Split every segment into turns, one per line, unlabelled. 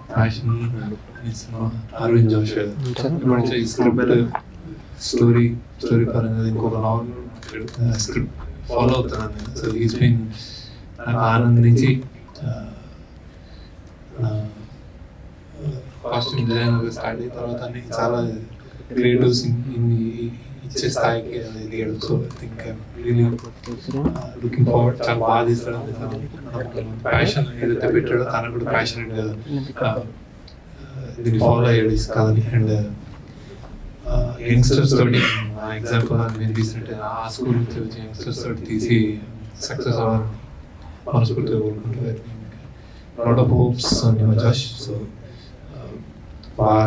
Passion is Arvind Joshi. Story పరంగా ఇంకొక naval script follow అవుతున్నాను నేను. సో ఈజ్ బీన్ నాకు ఆనంద్ నుంచి కాస్ట్యూమ్ డిజైనర్ స్టార్ట్ అయిన తర్వాత చాలా క్రియేటివ్స్ ఇచ్చే స్థాయికి అది ఎదిగాడు. So I think really looking forward. చాలా బాగా తీస్తాడు. ప్యాషన్ ఏదైతే పెట్టాడో తనకు కూడా ప్యాషనెట్గా దీన్ని ఫాలో అయ్యాడు ఈ కథని. అండ్ యంగ్స్టర్స్ తోటి ఎగ్జాంపుల్ నేను తీసినట్టు ఆ స్కూల్ నుంచి వచ్చి యంగ్స్టర్స్ తోటి తీసి సక్సెస్ అవ్వాలని మనస్ఫూర్తిగా కోరుకుంటుంది. Lot of hopes on your జష్. సో బాగా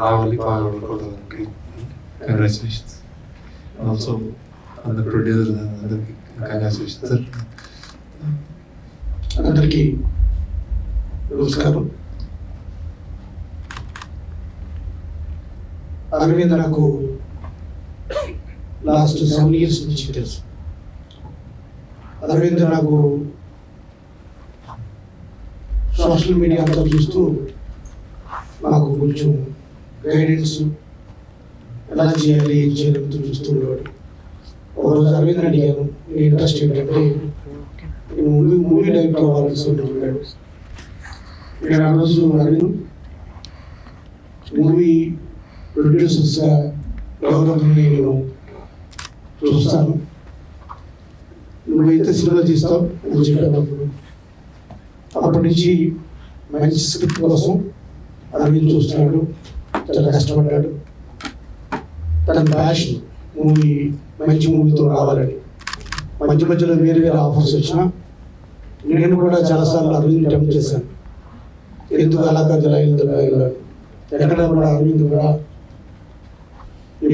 రావాలి, బాగా కోరుకోవడానికి కంగ్రాచులేషన్స్. ఆల్సో అందరు ప్రొడ్యూసర్ అందరికి కంగ్రాచులేషన్స్ సార్.
అందరికీ నమస్కారం. అరవింద్ నాకు లాస్ట్ 7 years నుంచి తెలుసు. అరవింద్ నాకు సోషల్ మీడియా అంతా చూస్తూ నాకు కొంచెం గైడెన్స్ ఎలా చేయాలి, ఏం చేయాలి చూస్తూ ఉండేవాడు. ఒకరోజు అరవింద్ అడిగాను, నీ ఇంట్రెస్ట్ ఏంటంటే నేను మూవీ డైరెక్టర్ అవ్వాలని చెప్పాడు. నేను ఆ రోజు అరవింద్ మూవీ ప్రొడ్యూసర్స్గా ఎవరైనా నేను చూస్తాను, నువ్వైతే సినిమా తీస్తావు అని చెప్పినప్పుడు అప్పటి నుంచి మంచి స్క్రిప్ట్ కోసం అరవింద్ చూస్తున్నాడు. చాలా కష్టపడ్డాడు. తన ప్యాషన్ మంచి మూవీతో రావాలని. మధ్య మధ్యలో వేరే వేరే ఆఫర్స్ వచ్చినా నేను కూడా చాలాసార్లు అరవింద్ టెంప్ట్ చేశాను. ఎందుకు అలా కాదు ఎక్కడ కూడా అరవింద్ కూడా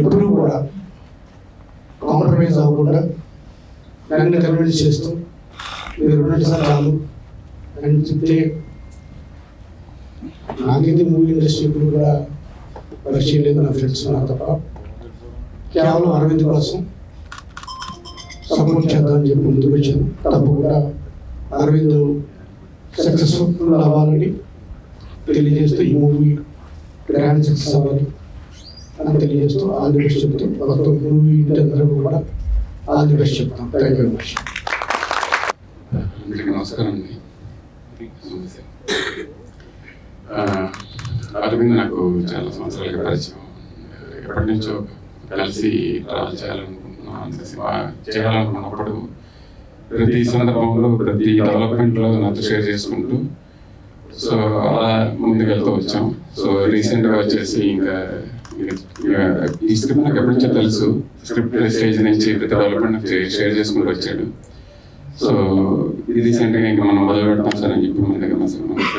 ఎప్పుడూ కూడా కాంప్రమైజ్ అవ్వకుండా నన్ను కన్విన్స్ చేస్తూ మీరు ఉన్నట్టు సార్ చాలు అని చెప్తే నాకైతే మూవీ ఇండస్ట్రీ ఎప్పుడు కూడా పరిచయం లేదు, నా ఫ్రెండ్స్ నాకు తప్ప. కేవలం అరవింద్ కోసం సపోర్ట్ చేద్దామని చెప్పి ముందుకు వచ్చాను. తప్పకుండా అరవింద్ సక్సెస్ఫుల్ అవ్వాలని తెలియజేస్తూ ఈ మూవీ గ్రాండ్ సక్సెస్ అవ్వాలి అని తెలియజేస్తూ ఆల్ ది బెస్ట్ చెప్తూ మొత్తం మూవీ అందరూ కూడా ఆల్ ది బెస్ట్ చెప్తాం. Thank you very much.
నమస్కారం అండి. అరవింద్ నాకు చాలా సంవత్సరాలుగా పరిచయం. ఎప్పటి నుంచో కలిసి ట్రావెల్ చేయాలనుకున్నప్పుడు ప్రతి సందర్భంలో ప్రతి డెవలప్మెంట్లో నాతో షేర్ చేసుకుంటూ సో అలా ముందుకెళ్తూ వచ్చాం. సో రీసెంట్గా వచ్చేసి ఇంకా ఈ స్క్రిప్ట్ నాకు ఎప్పటి నుంచో తెలుసు. స్క్రిప్ట్ స్టేజ్ నుంచి ప్రతి డెవలప్మెంట్ షేర్ చేసుకుంటూ వచ్చాడు. సో రీసెంట్గా ఇంకా మనం మొదలు పెడతాం సార్ అని చెప్పి మన దగ్గర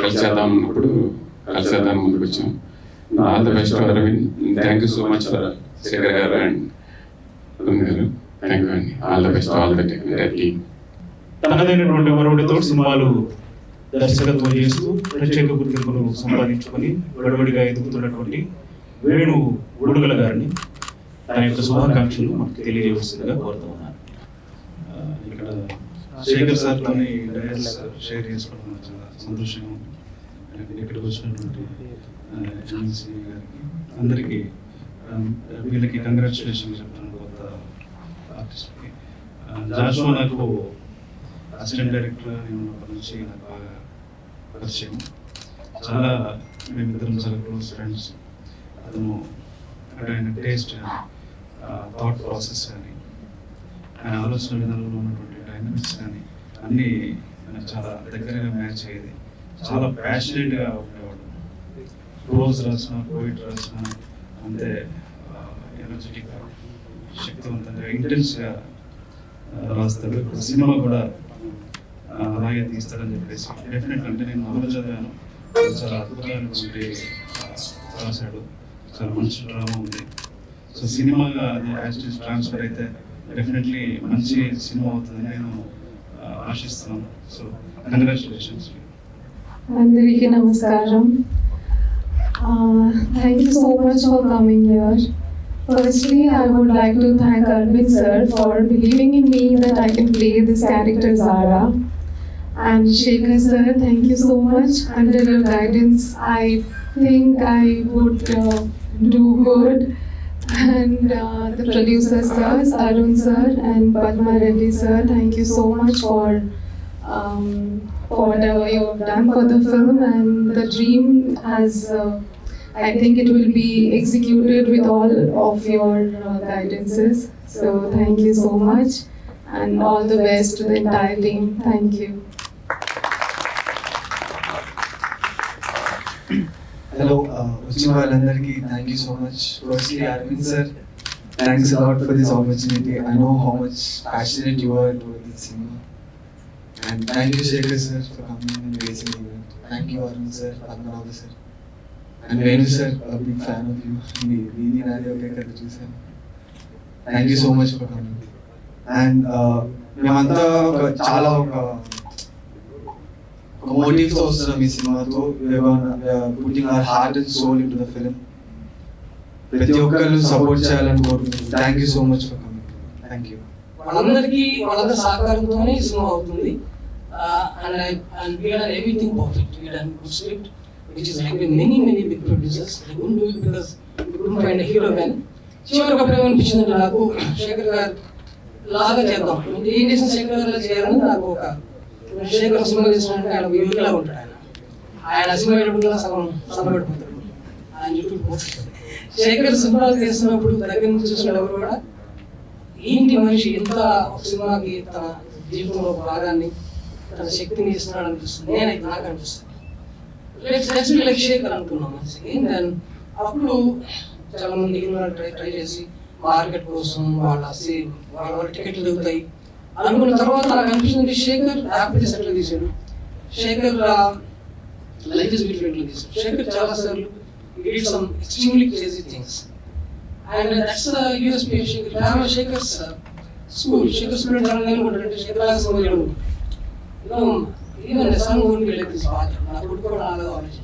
కలిసి చేద్దాం అన్నప్పుడు కలిసి చేద్దాం ముందుకు వచ్చాం. All the best Arvind. Thank you so much for Shekhar garu and Arun garu. Thank you అండి. All the best all the team.
తనదైనటువంటి వరవడితో సినిమాలు దర్శకత్వం చేస్తూ ప్రత్యేక గుర్తింపును సంపాదించుకొని గడబడిగా ఎదుగుతున్నటువంటి వేణు ఉడుగల గారిని తన యొక్క శుభాకాంక్షలు మనకు తెలియజేస్తుందిగా కోరుతూ ఉన్నాను. ఇక్కడ శేఖర్ సార్తో డైరెక్ట్స్ షేర్ చేసుకోవడం చాలా సంతోషంగా ఉంది. ఇక్కడికి వచ్చినటువంటి ఎమ్మెల్సీ గారికి అందరికీ వీళ్ళకి కంగ్రాచులేషన్ చెప్తాను. కొత్త ఆర్టిస్ట్కి జాషువా నాకు అసిస్టెంట్ డైరెక్టర్ ఉన్నప్పటి నుంచి నాకు బాగా పరిచయం. చాలా మేమిద్దరం చాలా క్లోజ్ ఫ్రెండ్స్. అతను ఆయన టేస్ట్ థాట్ ప్రాసెస్ కానీ ఆయన ఆలోచన విధానంలో ఉన్నటువంటి డైనమిక్స్ కానీ అన్నీ చాలా దగ్గరగా మ్యాచ్ అయ్యేది. చాలా ప్యాషనేట్గా ఉండేవాడు. ప్రోజ్ రాసిన పోయిట్ రాసిన అంతే ఎనర్జెటిక్గా శక్తివంతంగా ఇంటెన్స్గా రాస్తాడు. సినిమా కూడా అలాగే తీస్తాడని చెప్పేసి డెఫినెట్ అంటే నేను మొదలు చదివాను. చాలా అద్భుతమైనటువంటి రాశాడు. చాలా మంచి డ్రామా ఉంది. సో సినిమాగా అది యాక్చువల్లీ ట్రాన్స్ఫర్ అయితే డెఫినెట్లీ మంచి సినిమా అవుతుందని నేను ఆశిస్తున్నాను. So congratulations.
అందరికీ నమస్కారం. Thank you so much for coming here. Firstly, I would like to thank Arvind sir for believing in me that I can play this character Zara. And Shekhar sir, thank you so much. Under your guidance, I think I would do good. And the producer sirs, Arun sir and Padma Reddy sir, thank you so much for whatever you have done for the film. And the dream has, I think it will be executed with all of your guidances. So thank you so much and all the best to the entire team. Thank you.
Hello, వచ్చిన వాళ్ళందరికీ thank you so much. Firstly Arvind sir, thanks a lot for this opportunity. I know how much passionate you are toward this cinema. And thank you Shekhar sir for coming and gracing the event. Thank you Arun sir, Padmanabha sir and Venu sir, big fan of you. మీది నాది ఒకే కథ చూసాను. Thank you so much for coming. And మేమంతా చాలా ఒక motive తో వస్తున్నాం ఈ సినిమాతో. Putting our heart and soul into the film. ప్రతి ఒక్కరు సపోర్ట్ చేయాలని కోరుకుంటున్నాను. Thank you so much for coming. Thank you.
వాళ్ళందరి సహకారంతోనే ఈ సినిమా అవుతుంది. And we are everything perfect. We done good script, which is like many big producers. They couldn't do it because we couldn't find a hero man. చివరికి అప్పుడు ఏమనిపించిందంటే నాకు శేఖర్ గారు లాగా చేద్దాం, ఏం చేసిన శేఖర్ గారు చేయాలని నాకు ఒక శేఖర్ సినిమా చేసినట్టు ఆయన యూనిలా ఉంటాడు. ఆయన సినిమా వేయడం సగం సన్నబడిపోతాడు. ఆయన చుట్టూ శేఖర్ సినిమాలు చేస్తున్నప్పుడు దగ్గర నుంచి చూసిన ఎవరు కూడా ఏంటి మనిషి ఎంత ఒక సినిమాకి తన జీవితంలో ఒక భాగాన్ని తన శక్తిని ఇస్తున్నాడు అనిపిస్తుంది. నేనైతే నాకు అనిపిస్తుంది లైక్ శేఖర్ అనుకున్నాం మనిషికి. దెన్ అప్పుడు చాలా మంది ట్రై చేసి మార్కెట్ కోసం వాళ్ళ టికెట్లు దిగుతాయి అనుకున్న తర్వాత నాకు అనిపిస్తుంది శేఖర్ హ్యాపీ సెటిల్ తీసాడు. శేఖర్ లైఫ్ ఇస్ బ్యూటిఫుల్ తీసాడు. శేఖర్ చాలా సార్లు did some extremely crazy things, and that's the USP of Shekhar. Shekhar's school. Shekhar's school is running good. Shekhar has some good. Even the son won't be like this father. I would go on the origin.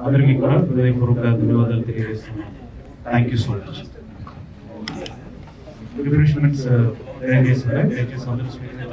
అందరికీ కూడా హృదయపూర్వక ధన్యవాదాలు తెలియజేస్తున్నాను. Thank you so much. Refreshments arrange చేశారా? దయచేసి అందరూ speaker